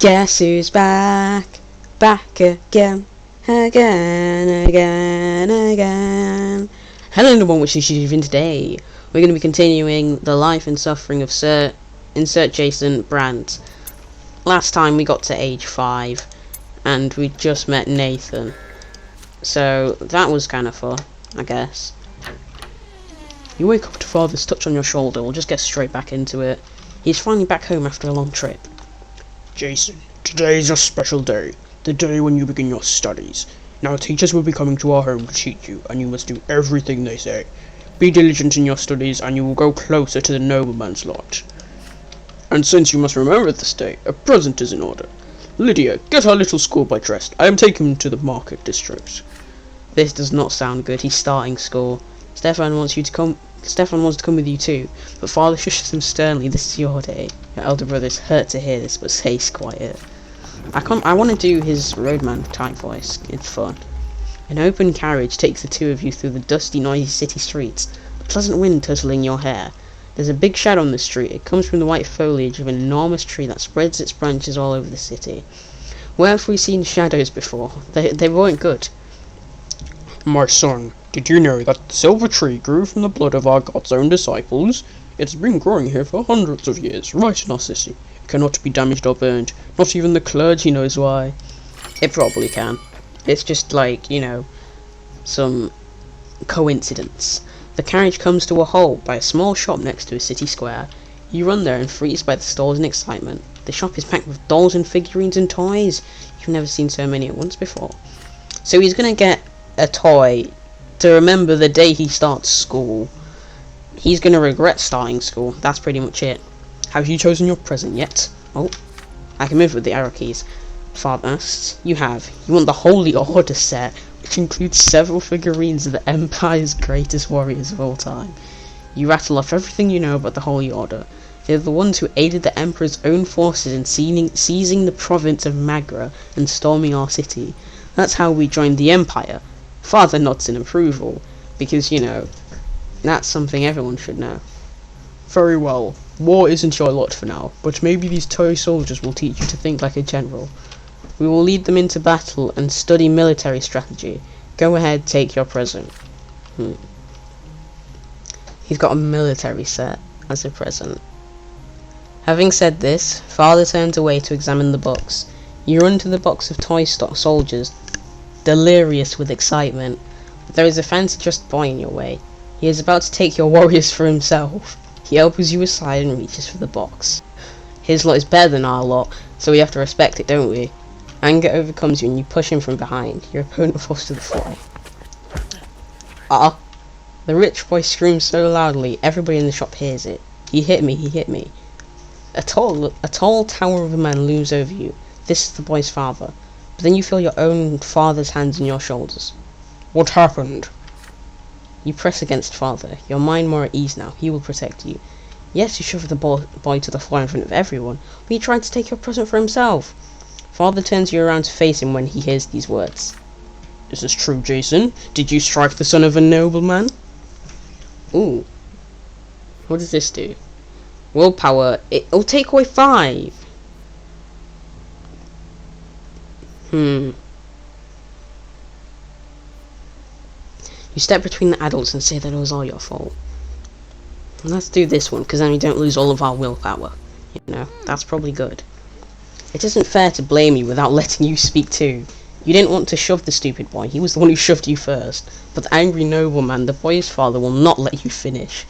Guess who's back? Back again. Again. Hello everyone, which is you today. We're going to be continuing the life and suffering of insert Jason Brante. Last time we got to age 5 and we just met Nathan. So that was kind of fun, I guess. You wake up to Father's touch on your shoulder. We'll just get straight back into it. He's finally back home after a long trip. Jason, today is a special day. The day when you begin your studies. Now teachers will be coming to our home to teach you, and you must do everything they say. Be diligent in your studies, and you will go closer to the nobleman's lodge. And since you must remember this day, a present is in order. Lydia, get our little schoolboy dressed. I am taking him to the market district. This does not sound good. He's starting school. Stefan wants to come with you too, but Father shushes him sternly. This is your day. Your elder brother is hurt to hear this, but stays quiet. I want to do his roadman type voice. It's fun. An open carriage takes the two of you through the dusty, noisy city streets, a pleasant wind tussling your hair. There's a big shadow on the street. It comes from the white foliage of an enormous tree that spreads its branches all over the city. Where have we seen shadows before? They weren't good. My son, did you know that the silver tree grew from the blood of our God's own disciples? It's been growing here for hundreds of years, right in our city. It cannot be damaged or burned. Not even the clergy knows why. It probably can. It's just like, some coincidence. The carriage comes to a halt by a small shop next to a city square. You run there and freeze by the stalls in excitement. The shop is packed with dolls and figurines and toys. You've never seen so many at once before. So he's gonna get a toy to remember the day he starts school. He's gonna regret starting school. That's pretty much it. Have you chosen your present yet? Oh, I can move with the arrow keys. Father asks. You have. You want the Holy Order set, which includes several figurines of the Empire's greatest warriors of all time. You rattle off everything you know about the Holy Order. They're the ones who aided the Emperor's own forces in seizing the province of Magra and storming our city. That's how we joined the Empire. Father nods in approval, because, that's something everyone should know. Very well. War isn't your lot for now, but maybe these toy soldiers will teach you to think like a general. We will lead them into battle and study military strategy. Go ahead, take your present. He's got a military set as a present. Having said this, Father turns away to examine the box. You run to the box of toy stock soldiers, delirious with excitement. But there is a fancy-dressed boy in your way. He is about to take your warriors for himself. He elbows you aside and reaches for the box. His lot is better than our lot, so we have to respect it, don't we? Anger overcomes you and you push him from behind. Your opponent falls to the floor. The rich boy screams so loudly, everybody in the shop hears it. He hit me. A tall tower of a man looms over you. This is the boy's father. But then you feel your own father's hands on your shoulders. What happened? You press against Father, your mind more at ease now. He will protect you. Yes, you shoved the boy to the floor in front of everyone, but he tried to take your present for himself. Father turns you around to face him when he hears these words. Is this true, Jason? Did you strike the son of a nobleman? Ooh. What does this do? Willpower. It'll take away 5. You step between the adults and say that it was all your fault. Let's do this one, because then we don't lose all of our willpower. That's probably good. It isn't fair to blame you without letting you speak too. You didn't want to shove the stupid boy. He was the one who shoved you first. But the angry nobleman, the boy's father, will not let you finish.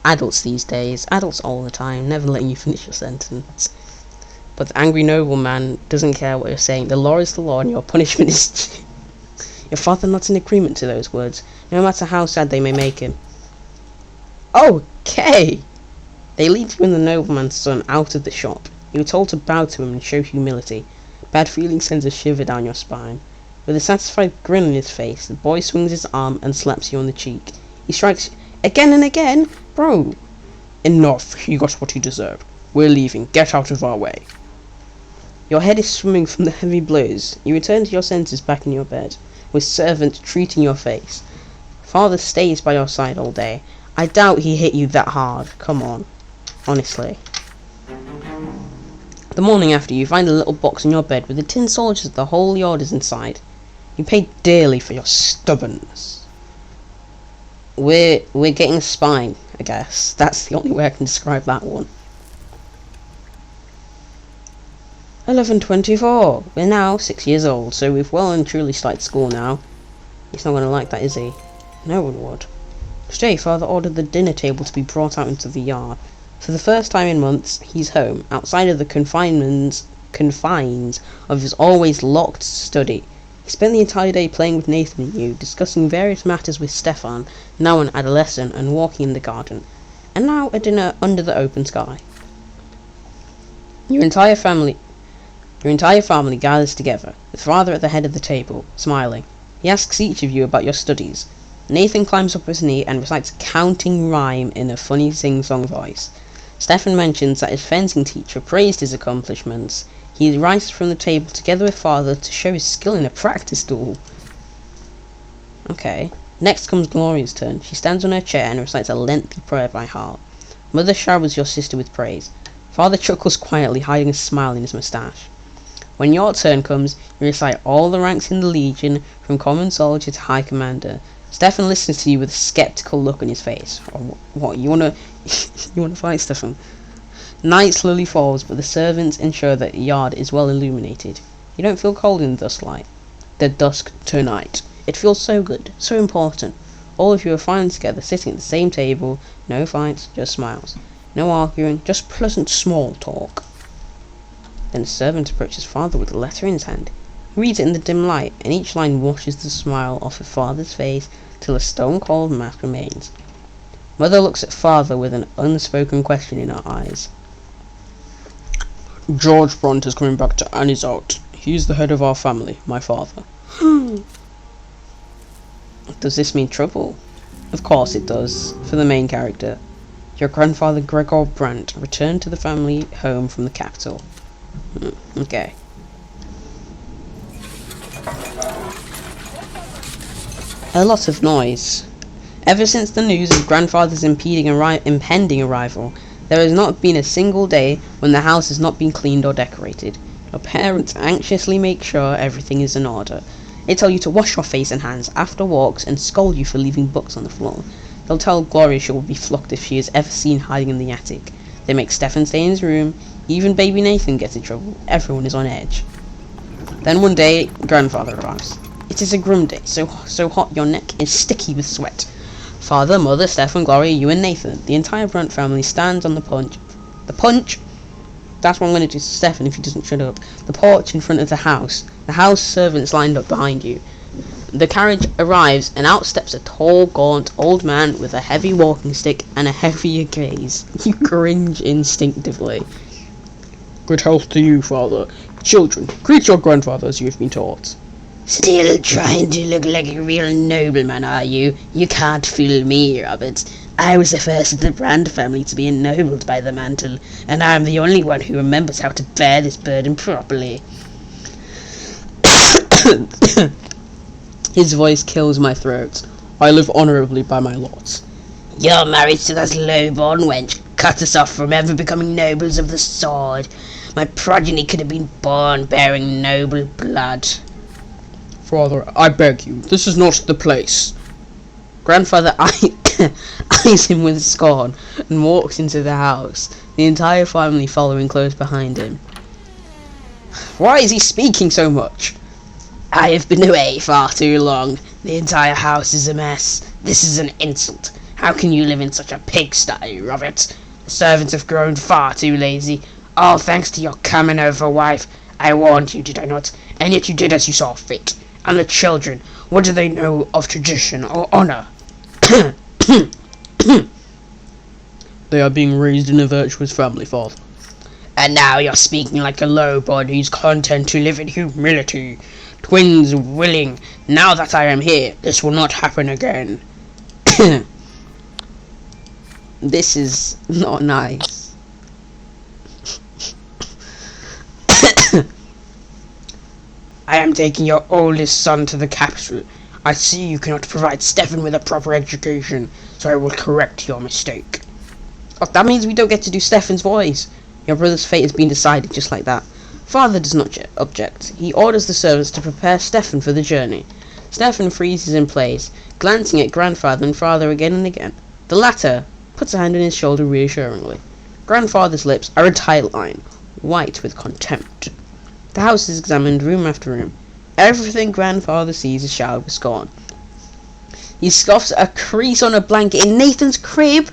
Adults these days. Adults all the time, never letting you finish your sentence. But the angry nobleman doesn't care what you're saying. The law is the law and your punishment is... Your father nods in agreement to those words, no matter how sad they may make him. Okay! They lead you and the nobleman's son out of the shop. You are told to bow to him and show humility. Bad feeling sends a shiver down your spine. With a satisfied grin on his face, the boy swings his arm and slaps you on the cheek. He strikes again and again. Bro! Enough. He got what he deserved. We're leaving. Get out of our way. Your head is swimming from the heavy blows. You return to your senses back in your bed, with servant treating your face. Father stays by your side all day. I doubt he hit you that hard. Come on. Honestly. The morning after, you find a little box in your bed with a tin soldier that the whole yard is inside. You paid dearly for your stubbornness. We're getting a spine, I guess. That's the only way I can describe that one. 11:24. We're now 6 years old, so we've well and truly started school now. He's not going to like that, is he? No one would. Today, Father ordered the dinner table to be brought out into the yard. For the first time in months, he's home, outside of the confines of his always locked study. He spent the entire day playing with Nathan and you, discussing various matters with Stefan, now an adolescent, and walking in the garden. And now a dinner under the open sky. Your entire family gathers together, with Father at the head of the table, smiling. He asks each of you about your studies. Nathan climbs up his knee and recites a counting rhyme in a funny sing-song voice. Stefan mentions that his fencing teacher praised his accomplishments. He rises from the table together with Father to show his skill in a practice duel. Okay. Next comes Gloria's turn. She stands on her chair and recites a lengthy prayer by heart. Mother showers your sister with praise. Father chuckles quietly, hiding a smile in his moustache. When your turn comes, you recite all the ranks in the Legion, from common soldier to high commander. Stefan listens to you with a skeptical look on his face. What, you wanna fight, Stefan? Night slowly falls, but the servants ensure that the yard is well illuminated. You don't feel cold in the dusk to night. It feels so good, so important. All of you are finally together, sitting at the same table. No fights, just smiles. No arguing, just pleasant small talk. Then a servant approaches Father with a letter in his hand. He reads it in the dim light, and each line washes the smile off of Father's face till a stone-cold mask remains. Mother looks at Father with an unspoken question in her eyes. George Brante is coming back to Annie's out. He's the head of our family, my father. Does this mean trouble? Of course it does, for the main character. Your grandfather Gregor Brandt returned to the family home from the capital. Okay. A lot of noise. Ever since the news of grandfather's impending arrival, there has not been a single day when the house has not been cleaned or decorated. Your parents anxiously make sure everything is in order. They tell you to wash your face and hands after walks and scold you for leaving books on the floor. They'll tell Gloria she will be flogged if she is ever seen hiding in the attic. They make Stefan stay in his room. Even baby Nathan gets in trouble. Everyone is on edge. Then one day, grandfather arrives. It is a grim day, so hot your neck is sticky with sweat. Father, Mother, Stefan, Gloria, you and Nathan, the entire Brandt family stands on the punch. The punch? That's what I'm going to do to Stefan if he doesn't shut up. The porch in front of the house. The house servants lined up behind you. The carriage arrives, and out steps a tall, gaunt, old man with a heavy walking stick and a heavier gaze. You cringe instinctively. Good health to you, Father. Children, greet your grandfather as you have been taught. Still trying to look like a real nobleman, are you? You can't fool me, Robert. I was the first of the Brand family to be ennobled by the mantle, and I'm the only one who remembers how to bear this burden properly. His voice kills my throat. I live honourably by my lots. You're married to that low-born wench. Cut us off from ever becoming nobles of the sword. My progeny could have been born bearing noble blood. Father, I beg you, this is not the place. Grandfather eyes him with scorn and walks into the house, the entire family following close behind him. Why is he speaking so much? I have been away far too long. The entire house is a mess. This is an insult. How can you live in such a pigsty, Robert? The servants have grown far too lazy. All thanks to your coming over, wife. I warned you, did I not? And yet you did as you saw fit. And the children, what do they know of tradition or honour? They are being raised in a virtuous family, Father. And now you're speaking like a lowborn who's content to live in humility. Twins willing, now that I am here, this will not happen again. This is not nice. I am taking your oldest son to the capital. I see you cannot provide Stefan with a proper education, so I will correct your mistake. Oh, that means we don't get to do Stefan's voice. Your brother's fate has been decided just like that. Father does not object. He orders the servants to prepare Stefan for the journey. Stefan freezes in place, glancing at grandfather and father again and again. The latter puts a hand on his shoulder reassuringly. Grandfather's lips are a tight line, white with contempt. The house is examined room after room. Everything grandfather sees is showered with scorn. He scoffs at a crease on a blanket in Nathan's crib.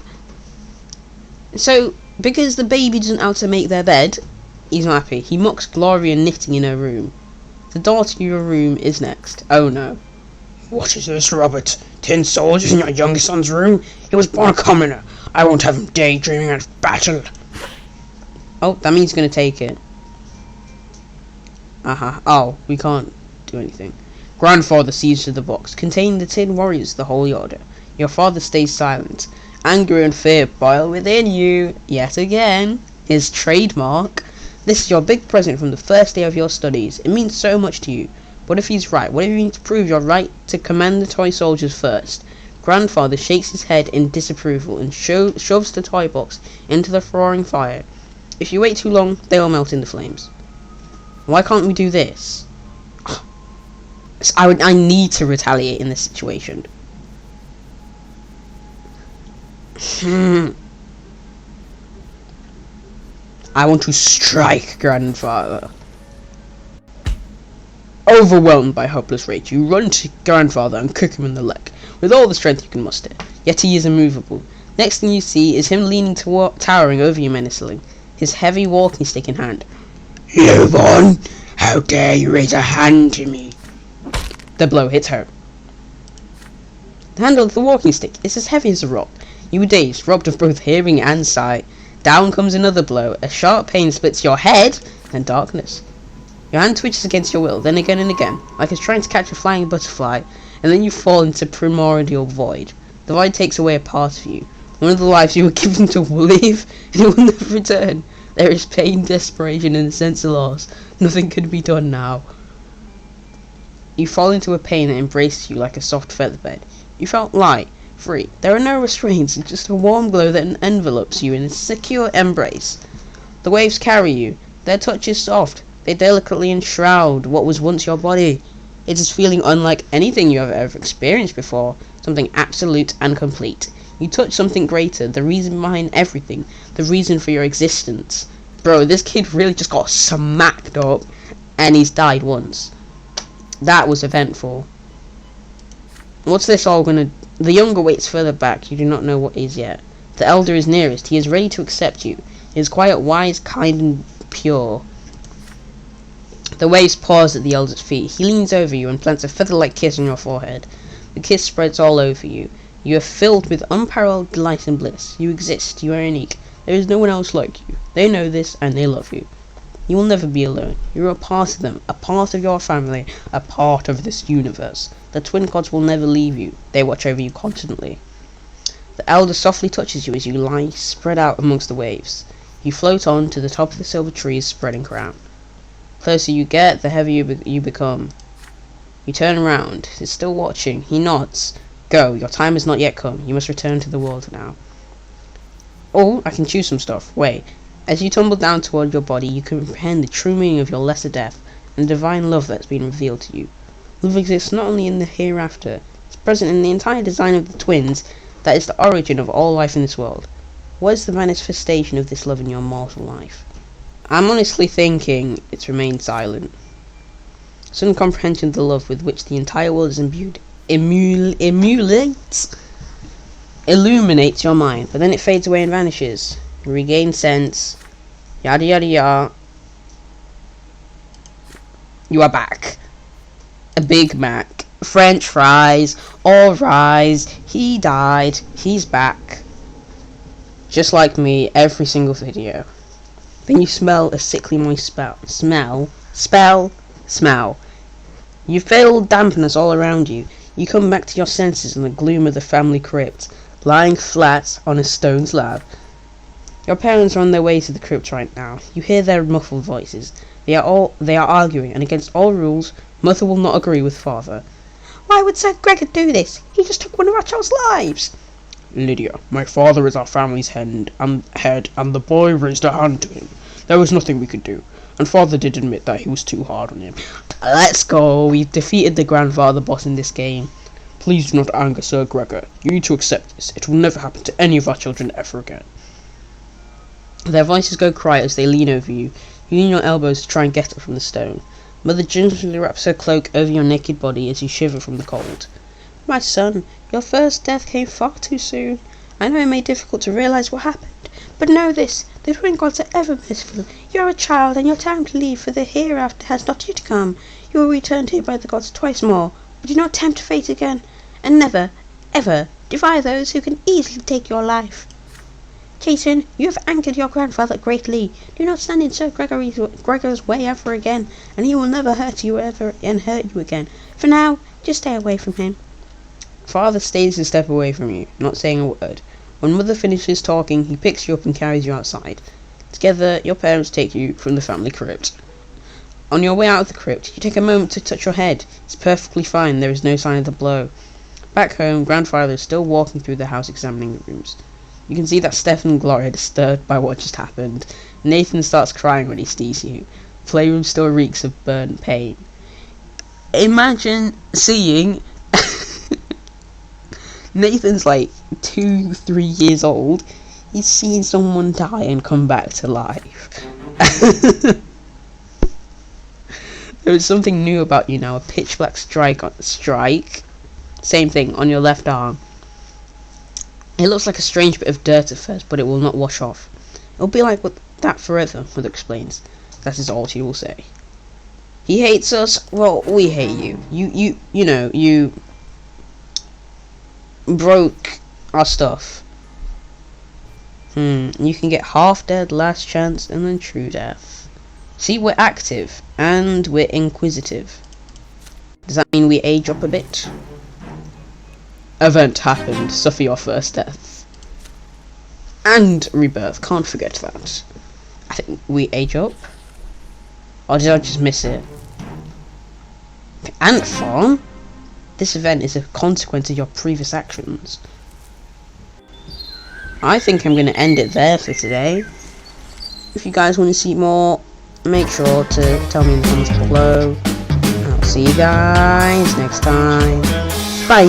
So, because the baby doesn't know how to make their bed, he's not happy. He mocks Gloria knitting in her room. The door to your room is next. Oh no. What is this, Robert? 10 soldiers in your youngest son's room? He was born a commoner. I won't have him daydreaming of battle. Oh, that means he's going to take it. Oh, we can't do anything. Grandfather sees to the box, containing the tin warriors of the Holy Order. Your father stays silent. Anger and fear boil within you. Yet again. His trademark. This is your big present from the first day of your studies. It means so much to you. What if he's right? What if you need to prove your right to command the toy soldiers first? Grandfather shakes his head in disapproval and shoves the toy box into the roaring fire. If you wait too long, they will melt in the flames. Why can't we do this? I need to retaliate in this situation. I want to strike grandfather. Overwhelmed by hopeless rage, you run to grandfather and kick him in the leg with all the strength you can muster. Yet he is immovable. Next thing you see is him leaning towering over you menacingly, his heavy walking stick in hand. You born! How dare you raise a hand to me? The blow hits home. The handle of the walking stick is as heavy as a rock. You are dazed, robbed of both hearing and sight. Down comes another blow. A sharp pain splits your head, and darkness. Your hand twitches against your will, then again and again, like it's trying to catch a flying butterfly, and then you fall into primordial void. The void takes away a part of you, one of the lives you were given to live, and it will never return. There is pain, desperation, and a sense of loss. Nothing can be done now. You fall into a pain that embraces you like a soft feather bed. You felt light, free. There are no restraints, it's just a warm glow that envelopes you in a secure embrace. The waves carry you. Their touch is soft. They delicately enshroud what was once your body. It is feeling unlike anything you have ever experienced before. Something absolute and complete. You touch something greater, the reason behind everything, the reason for your existence. Bro, this kid really just got smacked up, and he's died once. That was eventful. What's this all gonna... The younger waits further back, you do not know what is yet. The elder is nearest, he is ready to accept you. He is quiet, wise, kind, and pure. The waves pause at the elder's feet. He leans over you and plants a feather-like kiss on your forehead. The kiss spreads all over you. You are filled with unparalleled delight and bliss. You exist. You are unique. There is no one else like you. They know this, and they love you. You will never be alone. You are a part of them, a part of your family, a part of this universe. The twin gods will never leave you. They watch over you constantly. The elder softly touches you as you lie spread out amongst the waves. You float on to the top of the silver tree's spreading crown. The closer you get, the heavier you become. You turn around. He's still watching. He nods. Go. Your time has not yet come. You must return to the world now. Oh, I can choose some stuff. Wait. As you tumble down toward your body, you comprehend the true meaning of your lesser death and the divine love that's been revealed to you. Love exists not only in the hereafter, it's present in the entire design of the twins that is the origin of all life in this world. What is the manifestation of this love in your mortal life? I'm honestly thinking it's remained silent. Sudden comprehension of the love with which the entire world is imbued illuminates your mind, but then it fades away and vanishes. You regain sense. Yada yada yada. You are back. A Big Mac. French fries. All rise. He died. He's back. Just like me, every single video. Then you smell a sickly moist smell. You feel dampness all around you. You come back to your senses in the gloom of the family crypt, lying flat on a stone slab. Your parents are on their way to the crypt right now. You hear their muffled voices. They are arguing, and against all rules, Mother will not agree with Father. Why would Sir Gregor do this? He just took one of our child's lives. Lydia, my father is our family's head, and the boy raised a hand to him. There was nothing we could do, and Father did admit that he was too hard on him. Let's go. We've defeated the grandfather boss in this game. Please do not anger Sir Gregor. You need to accept this. It will never happen to any of our children ever again. Their voices go quiet as they lean over you. You lean your elbows to try and get up from the stone. Mother gingerly wraps her cloak over your naked body as you shiver from the cold. My son, your first death came far too soon. I know it made it difficult to realize what happened, but know this, the twin gods are ever merciful. You're a child, and your time to leave for the hereafter has not yet come. You will return here by the gods twice more, but do not tempt fate again, and never, ever defy those who can easily take your life. Jason, you have angered your grandfather greatly. Do not stand in Sir Gregor's way ever again, and he will never hurt you again. For now, just stay away from him. Father stays a step away from you, not saying a word. When Mother finishes talking, he picks you up and carries you outside. Together, your parents take you from the family crypt. On your way out of the crypt, you take a moment to touch your head. It's perfectly fine, there is no sign of the blow. Back home, Grandfather is still walking through the house examining the rooms. You can see that Stephen and Gloria are disturbed by what just happened. Nathan starts crying when he sees you. The playroom still reeks of burnt pain. Imagine seeing Nathan's like 2-3 years old. He's seen someone die and come back to life. There is something new about you now. A pitch black strike. Same thing on your left arm. It looks like a strange bit of dirt at first, but it will not wash off. It'll be like that forever, Mother explains. That is all she will say. He hates us. Well, we hate you. You broke our stuff. You can get half dead, last chance, and then true death. See, we're active, and we're inquisitive. Does that mean we age up a bit? Event happened. Suffer your first death. And rebirth. Can't forget that. I think we age up. Or did I just miss it? Ant farm? This event is a consequence of your previous actions. I think I'm going to end it there for today. If you guys want to see more, make sure to tell me in the comments below. I'll see you guys next time. Bye.